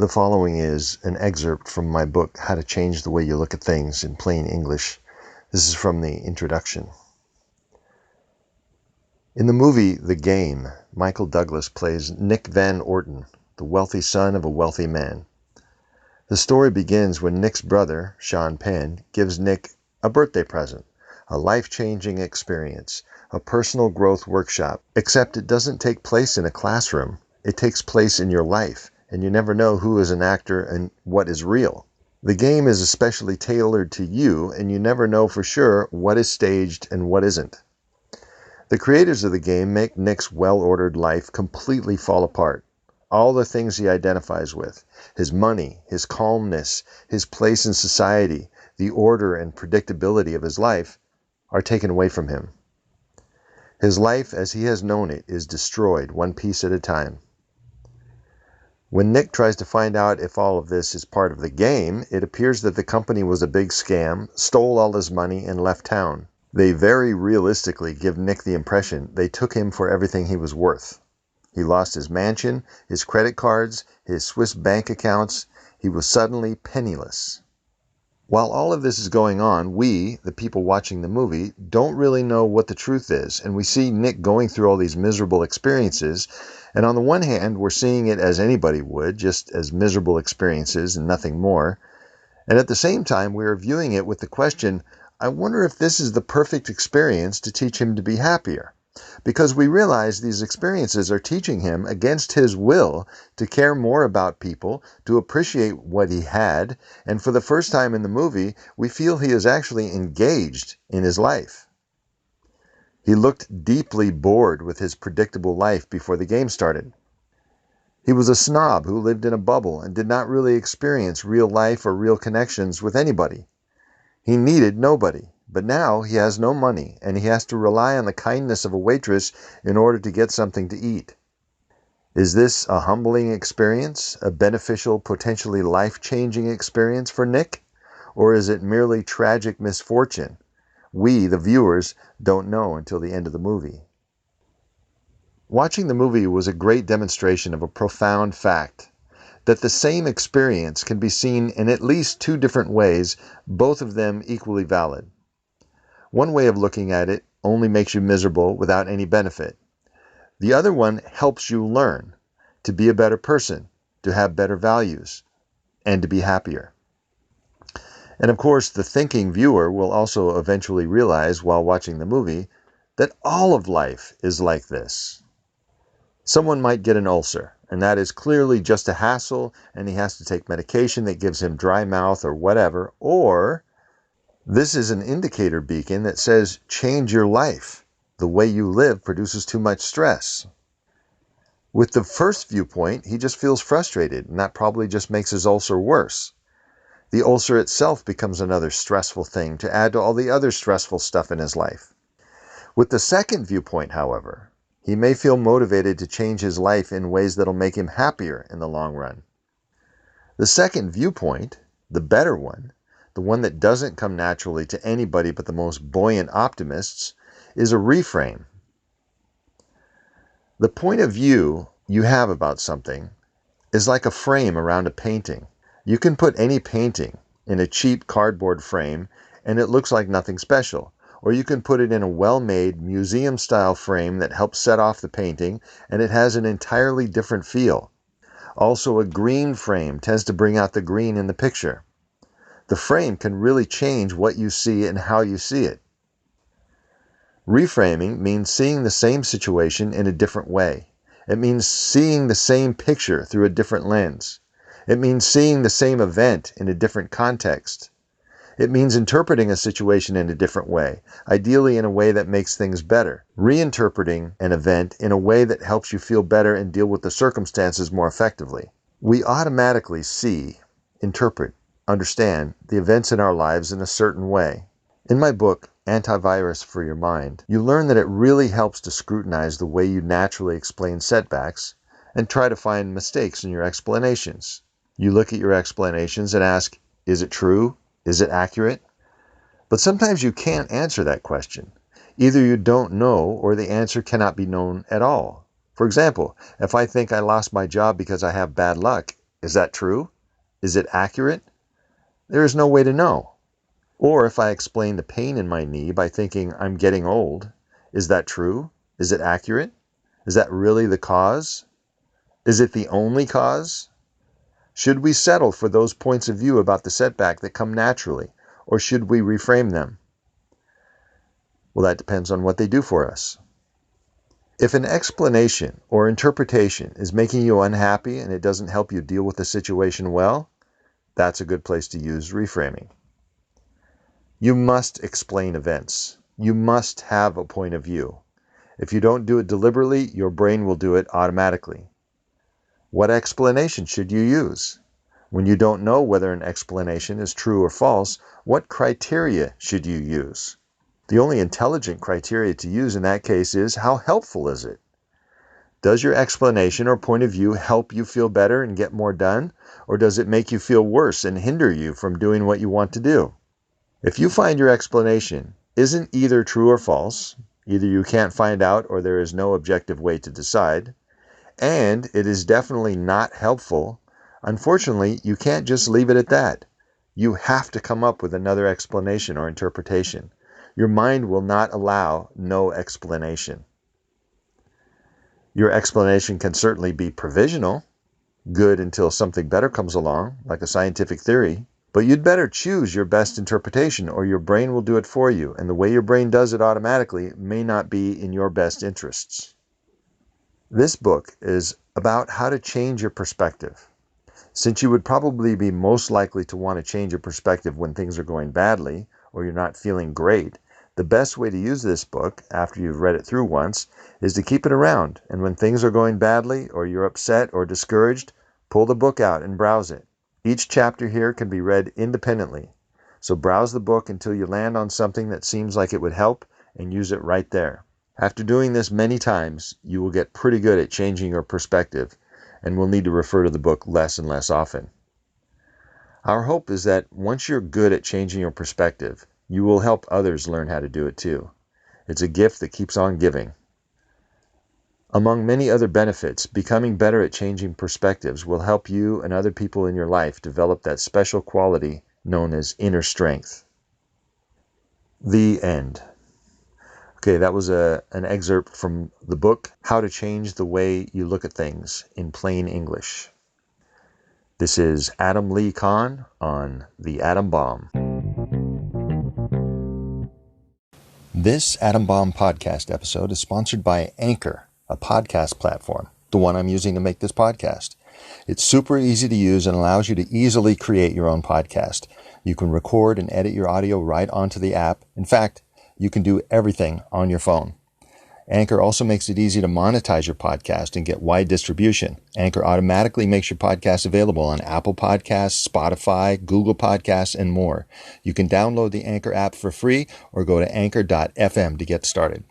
The following is an excerpt from my book, How to Change the Way You Look at Things in Plain English. This is from the introduction. In the movie The Game, Michael Douglas plays Nick Van Orton, the wealthy son of a wealthy man. The story begins when Nick's brother, Sean Penn, gives Nick a birthday present, a life-changing experience, a personal growth workshop, except it doesn't take place in a classroom. It takes place in your life, and you never know who is an actor and what is real. The game is especially tailored to you, and you never know for sure what is staged and what isn't. The creators of the game make Nick's well-ordered life completely fall apart. All the things he identifies with, his money, his calmness, his place in society, the order and predictability of his life, are taken away from him. His life as he has known it is destroyed one piece at a time. When Nick tries to find out if all of this is part of the game, it appears that the company was a big scam, stole all his money, and left town. They very realistically give Nick the impression they took him for everything he was worth. He lost his mansion, his credit cards, his Swiss bank accounts. He was suddenly penniless. While all of this is going on, we, the people watching the movie, don't really know what the truth is, and we see Nick going through all these miserable experiences, and on the one hand, we're seeing it as anybody would, just as miserable experiences and nothing more, and at the same time, we are viewing it with the question, I wonder if this is the perfect experience to teach him to be happier. Because we realize these experiences are teaching him, against his will, to care more about people, to appreciate what he had, and for the first time in the movie, we feel he is actually engaged in his life. He looked deeply bored with his predictable life before the game started. He was a snob who lived in a bubble and did not really experience real life or real connections with anybody. He needed nobody. But now he has no money, and he has to rely on the kindness of a waitress in order to get something to eat. Is this a humbling experience, a beneficial, potentially life-changing experience for Nick? Or is it merely tragic misfortune? We, the viewers, don't know until the end of the movie. Watching the movie was a great demonstration of a profound fact, that the same experience can be seen in at least two different ways, both of them equally valid. One way of looking at it only makes you miserable without any benefit. The other one helps you learn to be a better person, to have better values, and to be happier. And of course, the thinking viewer will also eventually realize while watching the movie that all of life is like this. Someone might get an ulcer, and that is clearly just a hassle, and he has to take medication that gives him dry mouth or whatever, or this is an indicator beacon that says, change your life. The way you live produces too much stress. With the first viewpoint, he just feels frustrated, and that probably just makes his ulcer worse. The ulcer itself becomes another stressful thing to add to all the other stressful stuff in his life. With the second viewpoint, however, he may feel motivated to change his life in ways that'll make him happier in the long run. The second viewpoint, the better one, the one that doesn't come naturally to anybody but the most buoyant optimists, is a reframe. The point of view you have about something is like a frame around a painting. You can put any painting in a cheap cardboard frame and it looks like nothing special. Or you can put it in a well-made museum-style frame that helps set off the painting and it has an entirely different feel. Also, a green frame tends to bring out the green in the picture. The frame can really change what you see and how you see it. Reframing means seeing the same situation in a different way. It means seeing the same picture through a different lens. It means seeing the same event in a different context. It means interpreting a situation in a different way, ideally in a way that makes things better. Reinterpreting an event in a way that helps you feel better and deal with the circumstances more effectively. We automatically see, interpret, understand the events in our lives in a certain way. In my book, Antivirus for Your Mind, you learn that it really helps to scrutinize the way you naturally explain setbacks and try to find mistakes in your explanations. You look at your explanations and ask, is it true? Is it accurate? But sometimes you can't answer that question. Either you don't know or the answer cannot be known at all. For example, if I think I lost my job because I have bad luck, Is that true? Is it accurate? There is no way to know. Or if I explain the pain in my knee by thinking I'm getting old, is that true? Is it accurate? Is that really the cause? Is it the only cause? Should we settle for those points of view about the setback that come naturally, or should we reframe them? Well, that depends on what they do for us. If an explanation or interpretation is making you unhappy and it doesn't help you deal with the situation well, that's a good place to use reframing. You must explain events. You must have a point of view. If you don't do it deliberately, your brain will do it automatically. What explanation should you use? When you don't know whether an explanation is true or false, what criteria should you use? The only intelligent criteria to use in that case is, how helpful is it? Does your explanation or point of view help you feel better and get more done? Or does it make you feel worse and hinder you from doing what you want to do? If you find your explanation isn't either true or false, either you can't find out or there is no objective way to decide, and it is definitely not helpful, unfortunately, you can't just leave it at that. You have to come up with another explanation or interpretation. Your mind will not allow no explanation. Your explanation can certainly be provisional, good until something better comes along, like a scientific theory, but you'd better choose your best interpretation or your brain will do it for you, and the way your brain does it automatically may not be in your best interests. This book is about how to change your perspective. Since you would probably be most likely to want to change your perspective when things are going badly or you're not feeling great, the best way to use this book, after you've read it through once, is to keep it around, and when things are going badly or you're upset or discouraged, pull the book out and browse it. Each chapter here can be read independently, so browse the book until you land on something that seems like it would help and use it right there. After doing this many times, you will get pretty good at changing your perspective and will need to refer to the book less and less often. Our hope is that once you're good at changing your perspective, you will help others learn how to do it too. It's a gift that keeps on giving. Among many other benefits, becoming better at changing perspectives will help you and other people in your life develop that special quality known as inner strength. The end. Okay, that was an excerpt from the book, How to Change the Way You Look at Things in Plain English. This is Adam Lee Kahn on The Atom Bomb. This Atom Bomb podcast episode is sponsored by Anchor, a podcast platform, the one I'm using to make this podcast. It's super easy to use and allows you to easily create your own podcast. You can record and edit your audio right onto the app. In fact, you can do everything on your phone. Anchor also makes it easy to monetize your podcast and get wide distribution. Anchor automatically makes your podcast available on Apple Podcasts, Spotify, Google Podcasts, and more. You can download the Anchor app for free or go to anchor.fm to get started.